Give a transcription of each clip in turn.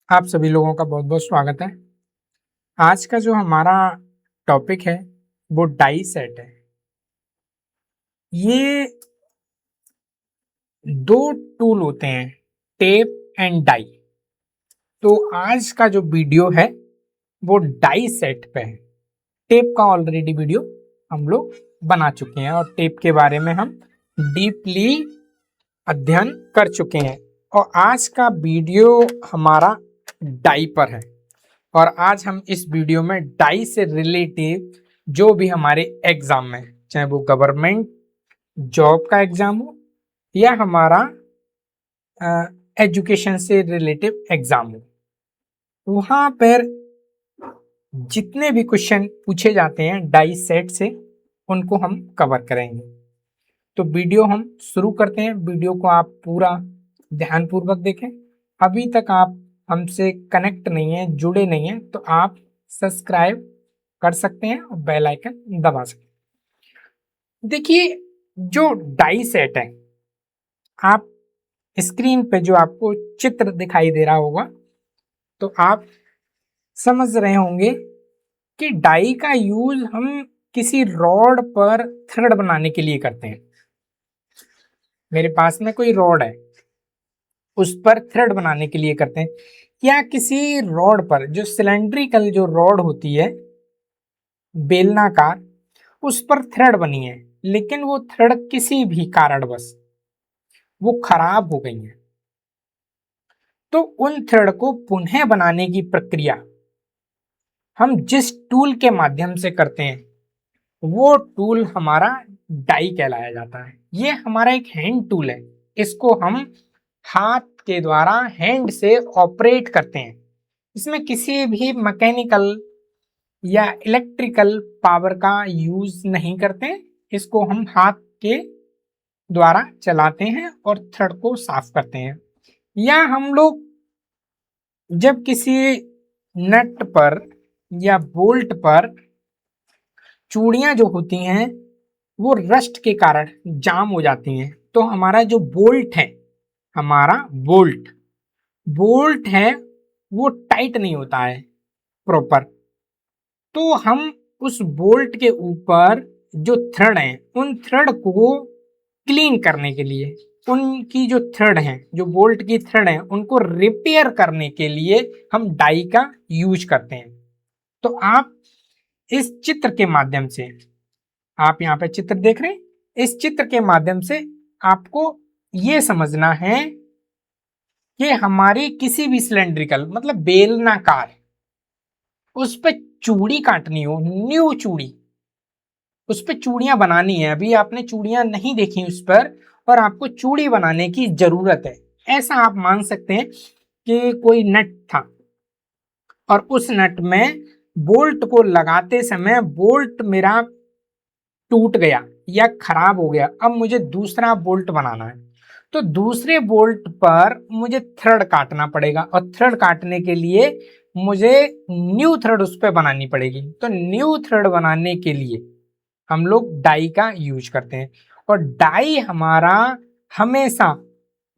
आप सभी लोगों का बहुत बहुत स्वागत है। आज का जो हमारा टॉपिक है वो डाई सेट है। ये दो टूल होते हैं, टेप एंड डाई। तो आज का जो वीडियो है वो डाई सेट पे है। टेप का ऑलरेडी वीडियो हम लोग बना चुके हैं और टेप के बारे में हम डीपली अध्ययन कर चुके हैं। और आज का वीडियो हमारा डाई पर है। और आज हम इस वीडियो में डाई से रिलेटिव जो भी हमारे एग्जाम में, चाहे वो गवर्नमेंट जॉब का एग्जाम हो या हमारा एजुकेशन से रिलेटिव एग्जाम हो, वहां पर जितने भी क्वेश्चन पूछे जाते हैं डाई सेट से, उनको हम कवर करेंगे। तो वीडियो हम शुरू करते हैं। वीडियो को आप पूरा ध्यानपूर्वक देखें। अभी तक आप हमसे कनेक्ट नहीं है, जुड़े नहीं है, तो आप सब्सक्राइब कर सकते हैं और बेल आइकन दबा सकते हैं। देखिए, जो डाई सेट है, आप स्क्रीन पे जो आपको चित्र दिखाई दे रहा होगा तो आप समझ रहे होंगे कि डाई का यूज हम किसी रॉड पर थ्रेड बनाने के लिए करते हैं। मेरे पास में कोई रॉड है, उस पर थ्रेड बनाने के लिए करते हैं, या किसी रॉड पर जो सिलेंड्रिकल जो रॉड होती है बेलनाकार, उस पर थ्रेड बनी है, लेकिन वो थ्रेड किसी भी कारणवश वो खराब हो गई है। तो उन थ्रेड को पुनः बनाने की प्रक्रिया हम जिस टूल के माध्यम से करते हैं वो टूल हमारा डाई कहलाया जाता है। ये हमारा एक हैंड टूल है। इसको हम हाथ के द्वारा हैंड से ऑपरेट करते हैं। इसमें किसी भी मैकेनिकल या इलेक्ट्रिकल पावर का यूज नहीं करते हैं। इसको हम हाथ के द्वारा चलाते हैं और थ्रेड को साफ करते हैं। या हम लोग जब किसी नट पर या बोल्ट पर चूड़ियां जो होती हैं वो रस्ट के कारण जाम हो जाती हैं, तो हमारा जो बोल्ट है, हमारा बोल्ट बोल्ट है, वो टाइट नहीं होता है प्रॉपर। तो हम उस बोल्ट के ऊपर जो थ्रेड हैं, उन थ्रेड को क्लीन करने के लिए, उनकी जो थ्रेड हैं, जो बोल्ट की थ्रेड हैं, उनको रिपेयर करने के लिए हम डाई का यूज करते हैं। तो आप इस चित्र के माध्यम से, आप यहाँ पे चित्र देख रहे हैं, इस चित्र के माध्यम से आपको ये समझना है कि हमारी किसी भी सिलेंड्रिकल मतलब बेलनाकार, उस पे चूड़ी काटनी हो, न्यू चूड़ी, उस पे चूड़ियां बनानी है, अभी आपने चूड़ियां नहीं देखी उस पर, और आपको चूड़ी बनाने की जरूरत है। ऐसा आप मान सकते हैं कि कोई नट था और उस नट में बोल्ट को लगाते समय बोल्ट मेरा टूट गया या खराब हो गया, अब मुझे दूसरा बोल्ट बनाना है। तो दूसरे बोल्ट पर मुझे थ्रेड काटना पड़ेगा और थ्रेड काटने के लिए मुझे न्यू थ्रेड उस पर बनानी पड़ेगी। तो न्यू थ्रेड बनाने के लिए हम लोग डाई का यूज करते हैं। और डाई हमारा हमेशा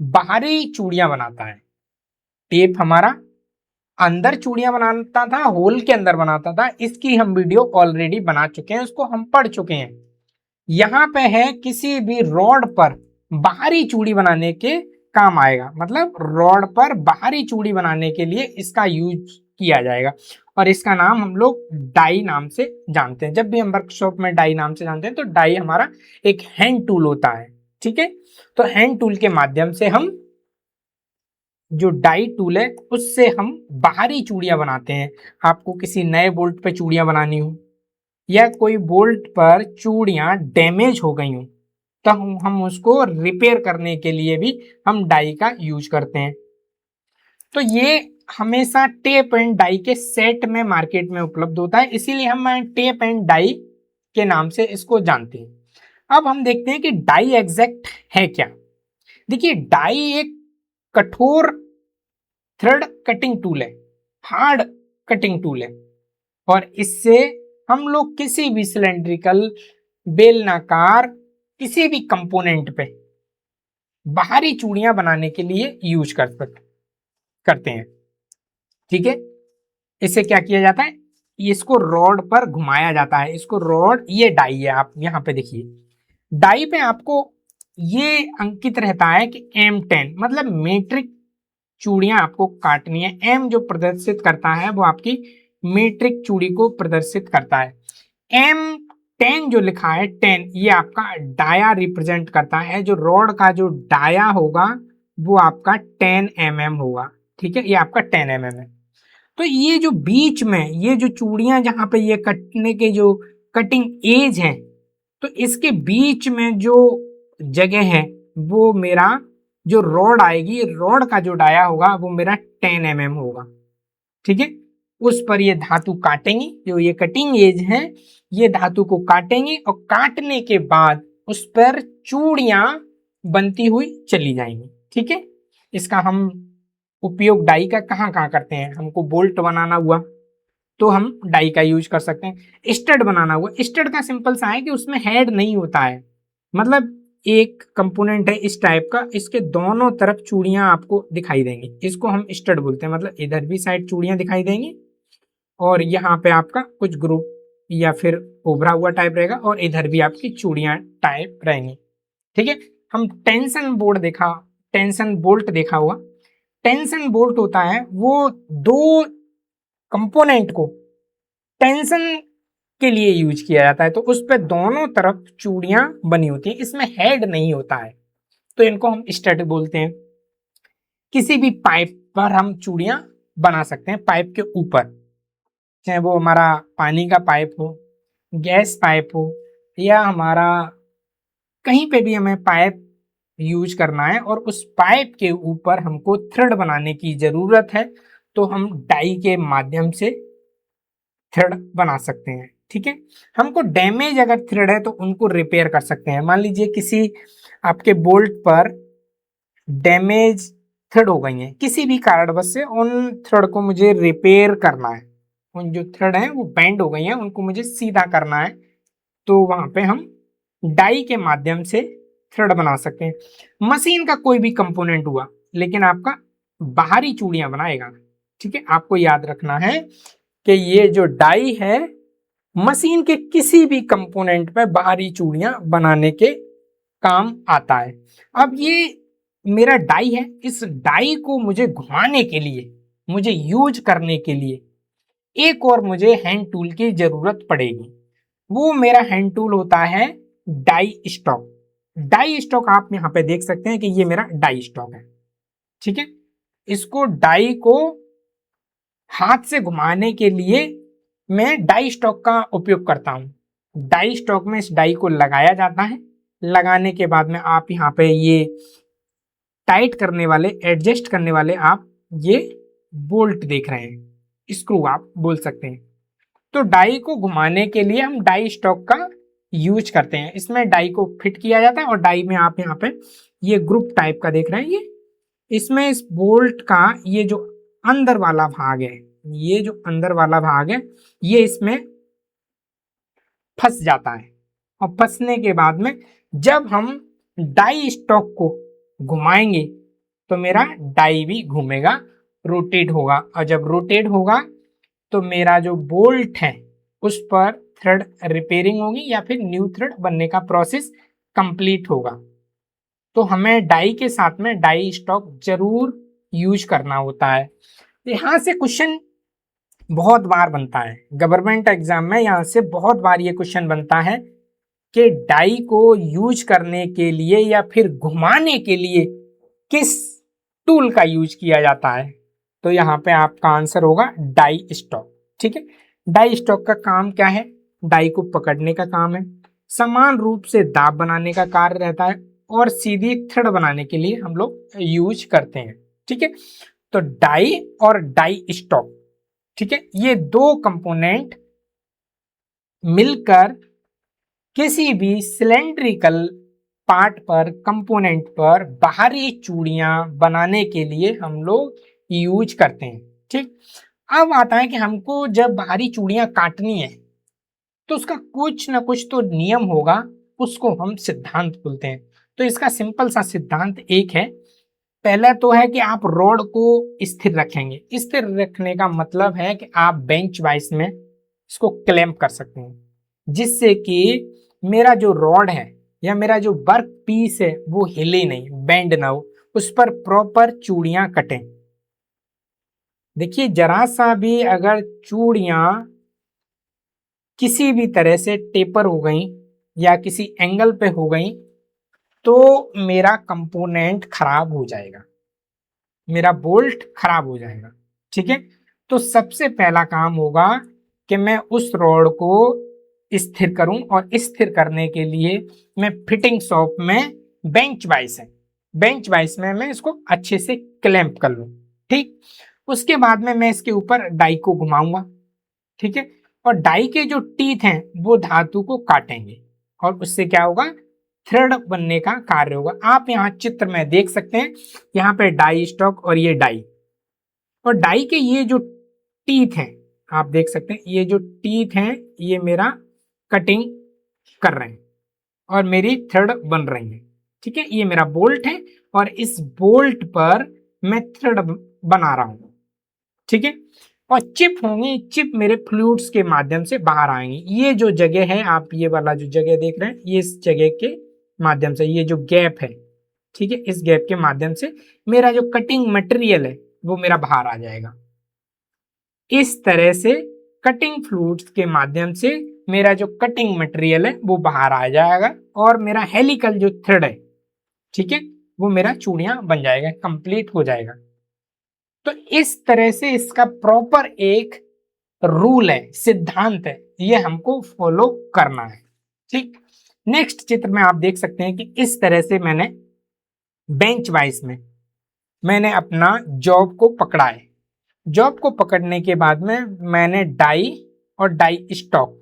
बाहरी चूड़ियां बनाता है। टेप हमारा अंदर चूड़ियां बनाता था, होल के अंदर बनाता था। इसकी हम वीडियो ऑलरेडी बना चुके हैं, उसको हम पढ़ चुके हैं। यहाँ पे है किसी भी रॉड पर बाहरी चूड़ी बनाने के काम आएगा, मतलब रॉड पर बाहरी चूड़ी बनाने के लिए इसका यूज किया जाएगा। और इसका नाम हम लोग डाई नाम से जानते हैं। जब भी हम वर्कशॉप में डाई नाम से जानते हैं तो डाई हमारा एक हैंड टूल होता है। ठीक है, तो हैंड टूल के माध्यम से हम, जो डाई टूल है उससे हम बाहरी चूड़ियां बनाते हैं। आपको किसी नए बोल्ट पे चूड़ियां बनानी हो या कोई बोल्ट पर चूड़ियां डैमेज हो गई हो, तो हम उसको रिपेयर करने के लिए भी हम डाई का यूज करते हैं। तो ये हमेशा टेप एंड डाई के सेट में मार्केट में उपलब्ध होता है, इसीलिए हम टेप एंड डाई के नाम से इसको जानते हैं। अब हम देखते हैं कि डाई एग्जैक्ट है क्या। देखिए, डाई एक कठोर थ्रेड कटिंग टूल है, हार्ड कटिंग टूल है। और इससे हम लोग किसी भी सिलेंड्रिकल बेलनाकार किसी भी कंपोनेंट पे बाहरी चूड़ियां बनाने के लिए यूज करते हैं। ठीक है। इसे क्या किया जाता है, इसको रॉड पर घुमाया जाता है, इसको रॉड, ये डाई है, आप यहाँ पे देखिए डाई पे आपको ये अंकित रहता है कि M10 मतलब मीट्रिक चूड़ियां आपको काटनी है। एम जो प्रदर्शित करता है वो आपकी मीट्रिक चूड़ी को प्रदर्शित करता है। M10 जो लिखा है 10, ये आपका डाया रिप्रेजेंट करता है। जो रॉड का जो डाया होगा वो आपका 10 mm होगा। ठीक है, ये आपका 10 mm है। तो ये जो बीच में ये जो चूड़ियां जहां पे ये कटने के जो कटिंग एज है, तो इसके बीच में जो जगह है वो मेरा जो रॉड आएगी, रॉड का जो डाया होगा वो मेरा 10 mm होगा। ठीक है, उस पर ये धातु काटेंगे, जो ये कटिंग एज है ये धातु को काटेंगे और काटने के बाद उस पर चूड़ियां बनती हुई चली जाएंगी। ठीक है, इसका हम उपयोग डाई का कहाँ कहाँ करते हैं, हमको बोल्ट बनाना हुआ तो हम डाई का यूज कर सकते हैं। स्टड बनाना हुआ, स्टड का सिंपल सा है कि उसमें हेड नहीं होता है, मतलब एक कंपोनेंट है इस टाइप का, इसके दोनों तरफ चूड़ियां आपको दिखाई देंगी, इसको हम स्टड बोलते हैं। मतलब इधर भी साइड चूड़ियां दिखाई देंगी और यहाँ पे आपका कुछ ग्रुप या फिर उभरा हुआ टाइप रहेगा और इधर भी आपकी चूड़ियां टाइप रहेंगी। ठीक है, हम टेंशन बोर्ड देखा, टेंशन बोल्ट देखा हुआ। टेंशन बोल्ट होता है वो दो कंपोनेंट को टेंशन के लिए यूज किया जाता है, तो उस पर दोनों तरफ चूड़ियां बनी होती हैं, इसमें हेड नहीं होता है, तो इनको हम स्टड बोलते हैं। किसी भी पाइप पर हम चूड़ियां बना सकते हैं, पाइप के ऊपर, चाहे वो हमारा पानी का पाइप हो, गैस पाइप हो, या हमारा कहीं पे भी हमें पाइप यूज करना है और उस पाइप के ऊपर हमको थ्रेड बनाने की जरूरत है, तो हम डाई के माध्यम से थ्रेड बना सकते हैं। ठीक है, हमको डैमेज अगर थ्रेड है तो उनको रिपेयर कर सकते हैं। मान लीजिए किसी आपके बोल्ट पर डैमेज थ्रेड हो गई है किसी भी कारणवश से, उन थ्रेड को मुझे रिपेयर करना है, उन जो थ्रेड है वो बेंड हो गई हैं उनको मुझे सीधा करना है, तो वहां पे हम डाई के माध्यम से थ्रेड बना सकते हैं। मशीन का कोई भी कंपोनेंट हुआ लेकिन आपका बाहरी चूड़ियां बनाएगा। ठीक है, आपको याद रखना है कि ये जो डाई है मशीन के किसी भी कंपोनेंट पे बाहरी चूड़ियां बनाने के काम आता है। अब ये मेरा डाई है, इस डाई को मुझे घुमाने के लिए, मुझे यूज करने के लिए एक और मुझे हैंड टूल की जरूरत पड़ेगी। वो मेरा हैंड टूल होता है डाई स्टॉक। डाई स्टॉक आप यहाँ पे देख सकते हैं कि ये मेरा डाई स्टॉक है। ठीक है, इसको डाई को हाथ से घुमाने के लिए मैं डाई स्टॉक का उपयोग करता हूं। डाई स्टॉक में इस डाई को लगाया जाता है, लगाने के बाद में आप यहाँ पे ये टाइट करने वाले, एडजस्ट करने वाले आप ये बोल्ट देख रहे हैं, स्क्रू आप बोल सकते हैं। तो डाई को घुमाने के लिए हम डाई स्टॉक का यूज करते हैं, इसमें डाई को फिट किया जाता है और डाई में आप यहाँ पे ये ग्रुप टाइप का देख रहे हैं, ये इसमें इस बोल्ट का ये जो अंदर वाला भाग है, ये जो अंदर वाला भाग है ये इसमें फंस जाता है और फंसने के बाद में जब हम डाई स्टॉक को घुमाएंगे तो मेरा डाई भी घूमेगा, रोटेट होगा, और जब रोटेट होगा तो मेरा जो बोल्ट है उस पर थ्रेड रिपेयरिंग होगी या फिर न्यू थ्रेड बनने का प्रोसेस कंप्लीट होगा। तो हमें डाई के साथ में डाई स्टॉक जरूर यूज करना होता है। यहाँ से क्वेश्चन बहुत बार बनता है गवर्नमेंट एग्जाम में, यहाँ से बहुत बार ये क्वेश्चन बनता है कि डाई को यूज करने के लिए या फिर घुमाने के लिए किस टूल का यूज किया जाता है, तो यहाँ पे आपका आंसर होगा डाई स्टॉक। ठीक है, डाई स्टॉक का काम क्या है, डाई को पकड़ने का काम है, समान रूप से दाब बनाने का कार्य रहता है और सीधी थ्रेड बनाने के लिए हम लोग यूज करते हैं। ठीक है, तो डाई और डाई स्टॉक, ठीक है, ये दो कंपोनेंट मिलकर किसी भी सिलेंड्रिकल पार्ट पर, कंपोनेंट पर बाहरी चूड़ियां बनाने के लिए हम लोग यूज करते हैं। ठीक, अब आता है कि हमको जब बाहरी चूड़ियां काटनी है तो उसका कुछ ना कुछ तो नियम होगा, उसको हम सिद्धांत बोलते हैं। तो इसका सिंपल सा सिद्धांत एक है पहला तो है कि आप रॉड को स्थिर रखेंगे। स्थिर रखने का मतलब है कि आप बेंच वाइज में इसको क्लैंप कर सकते हैं, जिससे कि मेरा जो रॉड है या मेरा जो वर्क पीस है वो हिले नहीं, बेंड ना हो, उस पर प्रॉपर चूड़ियां कटें। देखिए जरा सा भी अगर चूड़ियां किसी भी तरह से टेपर हो गई या किसी एंगल पे हो गई तो मेरा कंपोनेंट खराब हो जाएगा, मेरा बोल्ट खराब हो जाएगा। ठीक है, तो सबसे पहला काम होगा कि मैं उस रॉड को स्थिर करूं, और स्थिर करने के लिए मैं फिटिंग शॉप में बेंच वाइस में मैं इसको अच्छे से क्लैंप कर लूं। ठीक, उसके बाद में मैं इसके ऊपर डाई को घुमाऊंगा। ठीक है, और डाई के जो टीथ हैं वो धातु को काटेंगे, और उससे क्या होगा, थ्रेड बनने का कार्य होगा। आप यहाँ चित्र में देख सकते हैं, यहाँ पे डाई स्टॉक और ये डाई, और डाई के ये जो टीथ हैं आप देख सकते हैं, ये जो टीथ हैं ये मेरा कटिंग कर रहे हैं और मेरी थ्रेड बन रही है। ठीक है, ये मेरा बोल्ट है और इस बोल्ट पर मैं थ्रेड बना रहा हूं। ठीक है, और चिप होंगी, चिप मेरे फ्लूइड्स के माध्यम से बाहर आएंगी। ये जो जगह है, आप ये वाला जो जगह देख रहे हैं, ये इस जगह के माध्यम से, ये जो गैप है, ठीक है, इस गैप के माध्यम से मेरा जो कटिंग मटेरियल है वो मेरा बाहर आ जाएगा। इस तरह से कटिंग फ्लूइड्स के माध्यम से मेरा जो कटिंग मटेरियल है वो बाहर आ जाएगा, और मेरा हेलिकल जो थ्रेड है, ठीक है, वो मेरा चूड़ियां बन जाएगा, कंप्लीट हो जाएगा। तो इस तरह से इसका प्रॉपर एक रूल है, सिद्धांत है, ये हमको फॉलो करना है। ठीक, नेक्स्ट चित्र में आप देख सकते हैं कि इस तरह से मैंने बेंच वाइज में मैंने अपना जॉब को पकड़ा है। जॉब को पकड़ने के बाद में मैंने डाई और डाई स्टॉक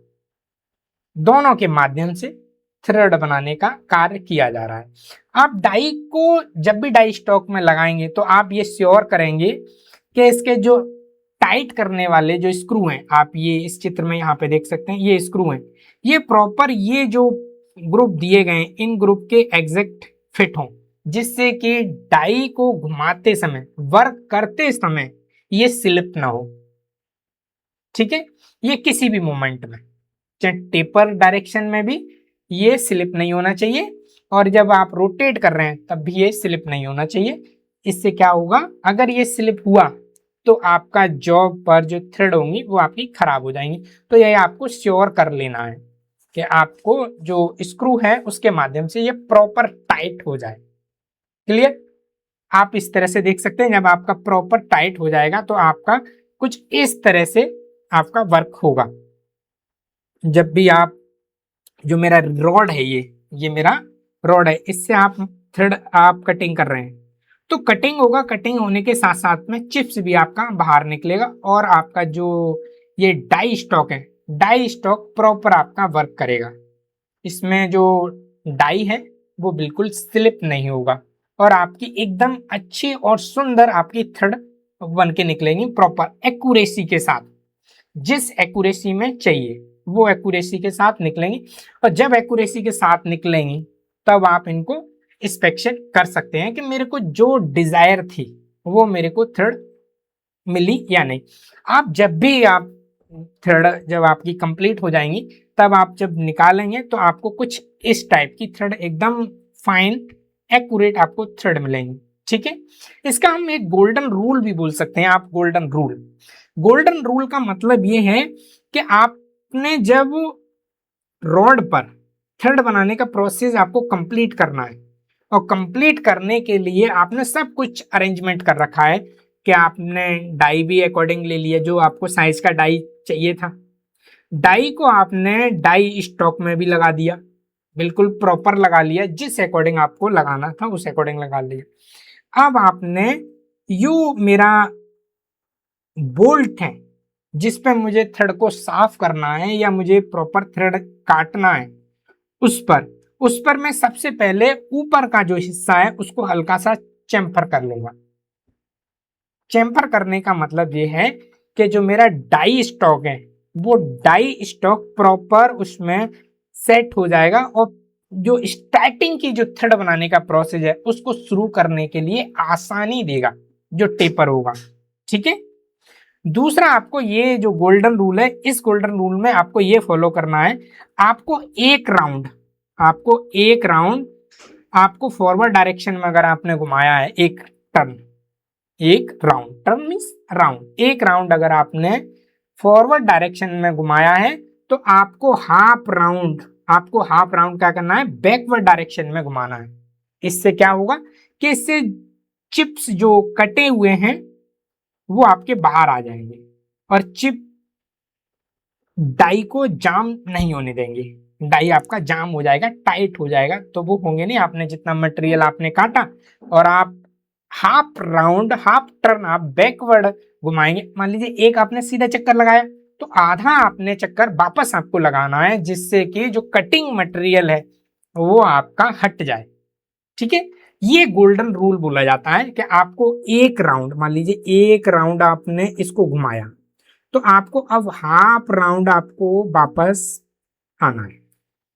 दोनों के माध्यम से थ्रेड बनाने का कार्य किया जा रहा है। आप डाई को जब भी डाई स्टॉक में लगाएंगे तो आप ये श्योर करेंगे कि इसके जो टाइट करने वाले जो स्क्रू हैं, आप ये इस चित्र में यहाँ पे देख सकते हैं, ये स्क्रू हैं, ये प्रॉपर ये जो ग्रुप दिए गए हैं इन ग्रुप के एग्जैक्ट फिट हों, जिससे कि डाई को घुमाते समय, वर्क करते समय ये स्लिप ना हो। ठीक है, ये किसी भी मोमेंट में, चाहे टेपर डायरेक्शन में भी ये स्लिप नहीं होना चाहिए, और जब आप रोटेट कर रहे हैं तब भी ये स्लिप नहीं होना चाहिए। इससे क्या होगा, अगर ये स्लिप हुआ तो आपका जॉब पर जो थ्रेड होंगी वो आपकी खराब हो जाएंगी। तो ये आपको श्योर कर लेना है कि आपको जो स्क्रू है उसके माध्यम से ये प्रॉपर टाइट हो जाए। क्लियर, आप इस तरह से देख सकते हैं, जब आपका प्रॉपर टाइट हो जाएगा तो आपका कुछ इस तरह से आपका वर्क होगा। जब भी आप, जो मेरा रॉड है, ये मेरा रॉड है, इससे आप थ्रेड आप कटिंग कर रहे हैं तो कटिंग होगा, कटिंग होने के साथ साथ में चिप्स भी आपका बाहर निकलेगा, और आपका जो ये डाई स्टॉक है, डाई स्टॉक प्रॉपर आपका वर्क करेगा। इसमें जो डाई है वो बिल्कुल स्लिप नहीं होगा, और आपकी एकदम अच्छी और सुंदर आपकी थ्रेड बन के निकलेंगी प्रॉपर एक्यूरेसी के साथ। जिस एक्यूरेसी में चाहिए वो एक्यूरेसी के साथ निकलेंगी, और जब एक्यूरेसी के साथ निकलेंगी तब आप इनको इंस्पेक्शन कर सकते हैं कि मेरे को जो डिजायर थी वो मेरे को थ्रेड मिली या नहीं। आप जब भी आप थ्रेड जब आपकी कंप्लीट हो जाएंगी तब आप जब निकालेंगे तो आपको कुछ इस टाइप की थ्रेड एकदम फाइन एक्यूरेट आपको थ्रेड मिलेंगी। ठीक है, इसका हम एक गोल्डन रूल भी बोल सकते हैं। आप गोल्डन रूल का मतलब ये है कि आपने जब रॉड पर थ्रेड बनाने का प्रोसेस आपको कंप्लीट करना है, और कंप्लीट करने के लिए आपने सब कुछ अरेंजमेंट कर रखा है कि आपने डाई भी अकॉर्डिंग ले लिया, जो आपको साइज का डाई चाहिए था, डाई को आपने डाई स्टॉक में भी लगा दिया, बिल्कुल प्रॉपर लगा लिया, जिस अकॉर्डिंग आपको लगाना था उस अकॉर्डिंग लगा लिया। अब आपने यू मेरा बोल्ट है जिस पे मुझे थ्रेड को साफ करना है या मुझे प्रॉपर थ्रेड काटना है, उस पर मैं सबसे पहले ऊपर का जो हिस्सा है उसको हल्का सा चैम्फर कर लूंगा। चैम्फर करने का मतलब ये है कि जो मेरा डाई स्टॉक है वो डाई स्टॉक प्रॉपर उसमें सेट हो जाएगा, और जो स्टार्टिंग की जो थ्रेड बनाने का प्रोसेस है उसको शुरू करने के लिए आसानी देगा जो टेपर होगा। ठीक है। दूसरा, आपको ये जो गोल्डन रूल है, इस गोल्डन रूल में आपको ये फॉलो करना है, आपको एक राउंड आपको फॉरवर्ड डायरेक्शन में अगर आपने घुमाया है एक टर्न मीन्स राउंड, एक राउंड अगर आपने फॉरवर्ड डायरेक्शन में घुमाया है तो आपको हाफ राउंड क्या करना है, बैकवर्ड डायरेक्शन में घुमाना है। इससे क्या होगा कि इससे चिप्स जो कटे हुए हैं वो आपके बाहर आ जाएंगे और चिप डाई को जाम नहीं होने देंगे। डाई आपका जाम हो जाएगा, टाइट हो जाएगा, तो वो होंगे नहीं। आपने जितना मटेरियल आपने काटा और आप हाफ टर्न आप बैकवर्ड घुमाएंगे। मान लीजिए एक आपने सीधा चक्कर लगाया तो आधा आपने चक्कर वापस आपको लगाना है, जिससे कि जो कटिंग मटेरियल है वो आपका हट जाए। ठीक है। ये गोल्डन रूल बोला जाता है कि आपको एक राउंड, मान लीजिए एक राउंड आपने इसको घुमाया तो आपको अब हाफ राउंड आपको वापस आना है,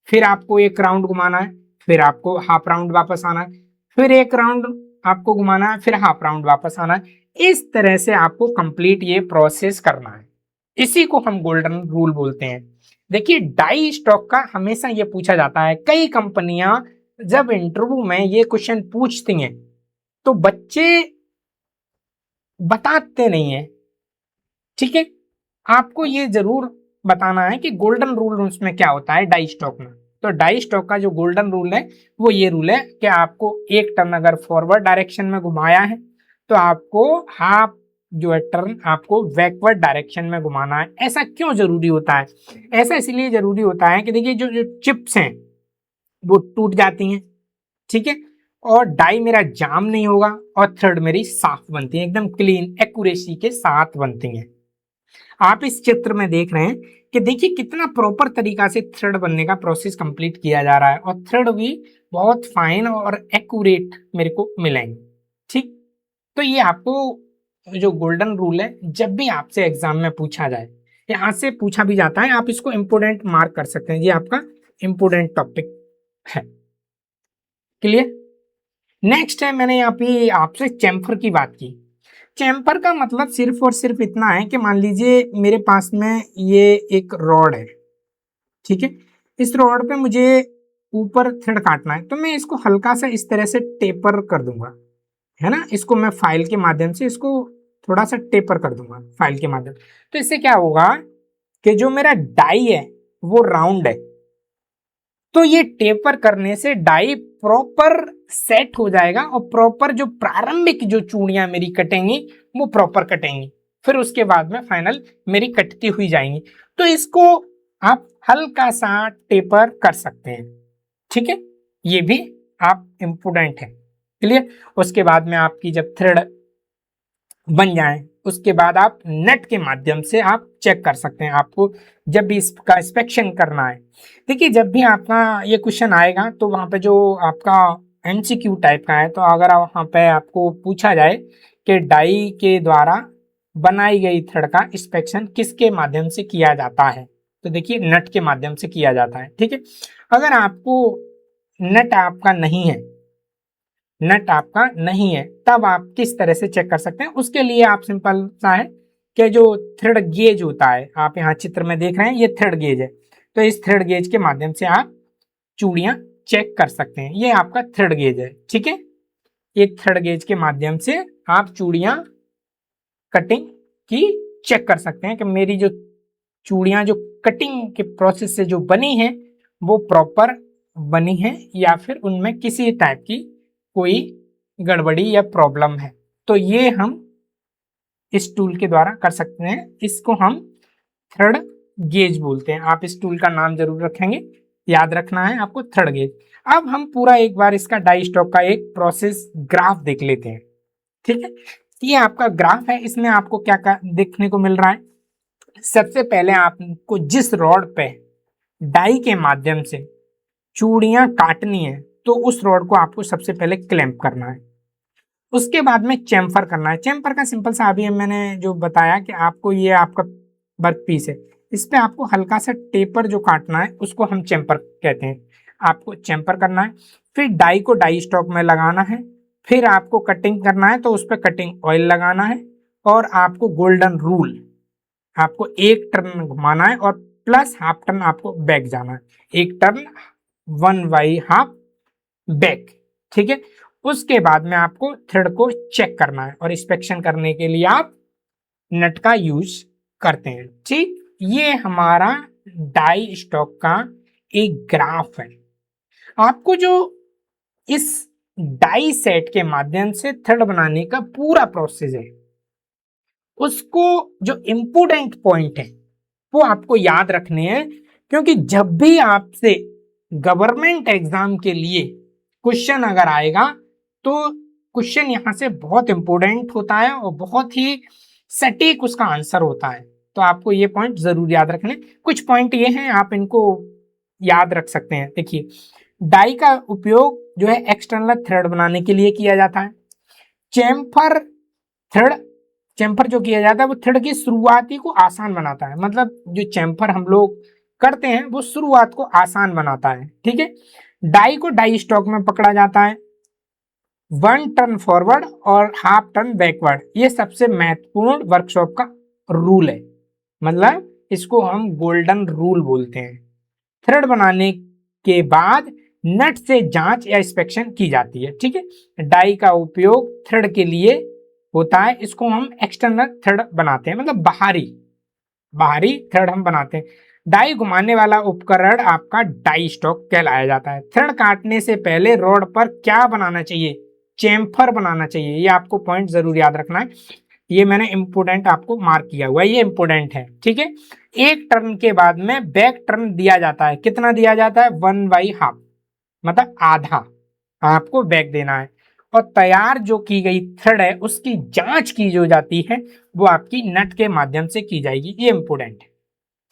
फिर आपको एक राउंड घुमाना है, फिर आपको हाफ राउंड वापस आना है, फिर एक राउंड आपको घुमाना है, फिर हाफ राउंड वापस आना है। इस तरह से आपको कंप्लीट ये प्रोसेस करना है। इसी को हम गोल्डन रूल बोलते हैं। देखिए, डाई स्टॉक का हमेशा ये पूछा जाता है, कई कंपनियां जब इंटरव्यू में ये क्वेश्चन पूछती हैं तो बच्चे बताते नहीं है। ठीक है। आपको ये जरूर बताना है कि गोल्डन रूल उसमें क्या होता है डाई स्टॉक में। तो डाई स्टॉक का जो गोल्डन रूल है वो ये रूल है कि आपको एक टर्न अगर फॉरवर्ड डायरेक्शन में घुमाया है तो आपको हाफ जो है टर्न आपको बैकवर्ड डायरेक्शन में घुमाना है। ऐसा क्यों जरूरी होता है? ऐसा इसलिए जरूरी होता है कि देखिए, जो जो चिप्स हैं वो टूट जाती हैं। ठीक है। और डाई मेरा जाम नहीं होगा और थ्रेड मेरी साफ बनती है, एकदम क्लीन एक्यूरेसी के साथ बनती हैं। आप इस चित्र में देख रहे हैं कि देखिए कितना प्रॉपर तरीका से थ्रेड बनने का प्रोसेस कंप्लीट किया जा रहा है और थ्रेड भी बहुत फाइन और एक्यूरेट मेरे को मिलेंगे। ठीक। तो ये आपको जो गोल्डन रूल है जब भी आपसे एग्जाम में पूछा जाए, यहाँ से पूछा भी जाता है, आप इसको इंपोर्टेंट मार्क कर सकते हैं। ये आपका इंपोर्टेंट टॉपिक है। क्लियर। नेक्स्ट है, मैंने यहाँ पे आपसे चैम्फर की बात की। चैम्फर का मतलब सिर्फ और सिर्फ इतना है कि मान लीजिए मेरे पास में ये एक रॉड है। ठीक है। इस रॉड पे मुझे ऊपर थ्रेड काटना है तो मैं इसको हल्का सा इस तरह से टेपर कर दूंगा, है ना। इसको मैं फाइल के माध्यम से इसको थोड़ा सा टेपर कर दूंगा फाइल के माध्यम। तो इससे क्या होगा कि जो मेरा डाई है वो राउंड है, तो ये टेपर करने से डाई प्रॉपर सेट हो जाएगा और प्रॉपर जो प्रारंभिक जो चूड़ियां मेरी कटेंगी वो प्रॉपर कटेंगी, फिर उसके बाद में फाइनल मेरी कटती हुई जाएंगी। तो इसको आप हल्का सा टेपर कर सकते हैं। ठीक है। ये भी आप इम्पोर्टेंट है। क्लियर। उसके बाद में आपकी जब थ्रेड बन जाए उसके बाद आप नेट के माध्यम से आप चेक कर सकते हैं। आपको जब भी इसका इंस्पेक्शन करना है, देखिए जब भी आपका ये क्वेश्चन आएगा तो वहाँ पे जो आपका एमसीक्यू टाइप का है, तो अगर वहाँ पे आपको पूछा जाए कि डाई के द्वारा बनाई गई थ्रेड का इंस्पेक्शन किसके माध्यम से किया जाता है, तो देखिए नट के माध्यम से किया जाता है। ठीक है। अगर आपको नट आपका नहीं है तब आप किस तरह से चेक कर सकते हैं? उसके लिए आप सिंपल सा है कि जो थ्रेड गेज होता है, आप यहाँ चित्र में देख रहे हैं, ये थ्रेड गेज है। तो इस थ्रेड गेज के माध्यम से आप चूड़ियां चेक कर सकते हैं। ये आपका थ्रेड गेज है। ठीक है। ये थ्रेड गेज के माध्यम से आप चूड़ियां कटिंग की चेक कर सकते हैं कि मेरी जो चूड़ियां जो कटिंग के प्रोसेस से जो बनी है वो प्रॉपर बनी है या फिर उनमें किसी टाइप की कोई गड़बड़ी या प्रॉब्लम है। तो ये हम इस टूल के द्वारा कर सकते हैं। इसको हम थ्रेड गेज बोलते हैं। आप इस टूल का नाम जरूर रखेंगे, याद रखना है आपको, थ्रेड गेज। अब हम पूरा एक बार इसका डाई स्टॉक का एक प्रोसेस ग्राफ देख लेते हैं। ठीक है। ये आपका ग्राफ है, इसमें आपको क्या देखने को मिल रहा है? सबसे पहले आपको जिस रॉड पे डाई के माध्यम से चूड़ियां काटनी है तो उस रॉड को आपको सबसे पहले क्लैंप करना है। उसके बाद में चैम्फर करना है। चैम्फर का सिंपल सा अभी मैंने जो बताया कि आपको ये आपका वर्क पीस है, इस पे आपको हल्का सा टेपर जो काटना है उसको हम चैम्फर कहते हैं। आपको चेम्पर करना है, फिर डाई को डाई स्टॉक में लगाना है, फिर आपको कटिंग करना है तो उस पर कटिंग ऑयल लगाना है, और आपको गोल्डन रूल आपको एक टर्न घुमाना है और प्लस हाफ टर्न आपको बैक जाना है, एक टर्न 1/2 बैक। ठीक है, उसके बाद में आपको थ्रेड को चेक करना है और इंस्पेक्शन करने के लिए आप नट का यूज करते हैं। ठीक, ये हमारा डाई स्टॉक का एक ग्राफ है। आपको जो इस डाई सेट के माध्यम से थ्रेड बनाने का पूरा प्रोसेस है, उसको जो इम्पोर्टेंट पॉइंट है वो आपको याद रखने हैं, क्योंकि जब भी आपसे गवर्नमेंट एग्जाम के लिए क्वेश्चन अगर आएगा तो क्वेश्चन यहाँ से बहुत इंपॉर्टेंट होता है और बहुत ही सटीक उसका आंसर होता है। तो आपको ये पॉइंट जरूर याद रखने। कुछ पॉइंट ये हैं, आप इनको याद रख सकते हैं। देखिए, डाई का उपयोग जो है एक्सटर्नल थ्रेड बनाने के लिए किया जाता है। चेम्फर थ्रेड, चेम्फर जो किया जाता है वो थ्रेड की शुरुआती को आसान बनाता है। मतलब जो चेम्फर हम लोग करते हैं वो शुरुआत को आसान बनाता है। ठीक है, डाई को डाई स्टॉक में पकड़ा जाता है, 1 टर्न फॉरवर्ड और हाफ टर्न बैकवर्ड। ये सबसे महत्वपूर्ण वर्कशॉप का रूल है, मतलब इसको हम गोल्डन रूल बोलते हैं। थ्रेड बनाने के बाद नट से जांच या इंस्पेक्शन की जाती है। ठीक है, डाई का उपयोग थ्रेड के लिए होता है, इसको हम एक्सटर्नल थ्रेड बनाते हैं, मतलब बाहरी थ्रेड हम बनाते हैं। डाई घुमाने वाला उपकरण आपका डाई स्टॉक कहलाया जाता है। थ्रेड काटने से पहले रॉड पर क्या बनाना चाहिए? चेम्फर बनाना चाहिए। ये आपको पॉइंट जरूर याद रखना है, ये मैंने इंपोर्टेंट आपको मार्क किया हुआ है, ये इंपोर्टेंट है। ठीक है, एक टर्न के बाद में बैक टर्न दिया जाता है। कितना दिया जाता है? 1/2, मतलब आधा आपको बैक देना है। और तैयार जो की गई थ्रेड है उसकी जांच की जो जाती है वो आपकी नट के माध्यम से की जाएगी, ये इंपोर्टेंट है।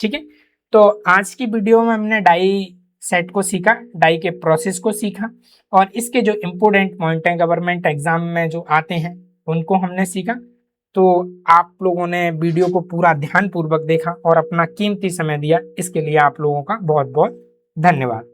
ठीक है, तो आज की वीडियो में हमने डाई सेट को सीखा, डाई के प्रोसेस को सीखा, और इसके जो इंपोर्टेंट पॉइंट हैं गवर्नमेंट एग्जाम में जो आते हैं उनको हमने सीखा। तो आप लोगों ने वीडियो को पूरा ध्यान पूर्वक देखा और अपना कीमती समय दिया, इसके लिए आप लोगों का बहुत बहुत धन्यवाद।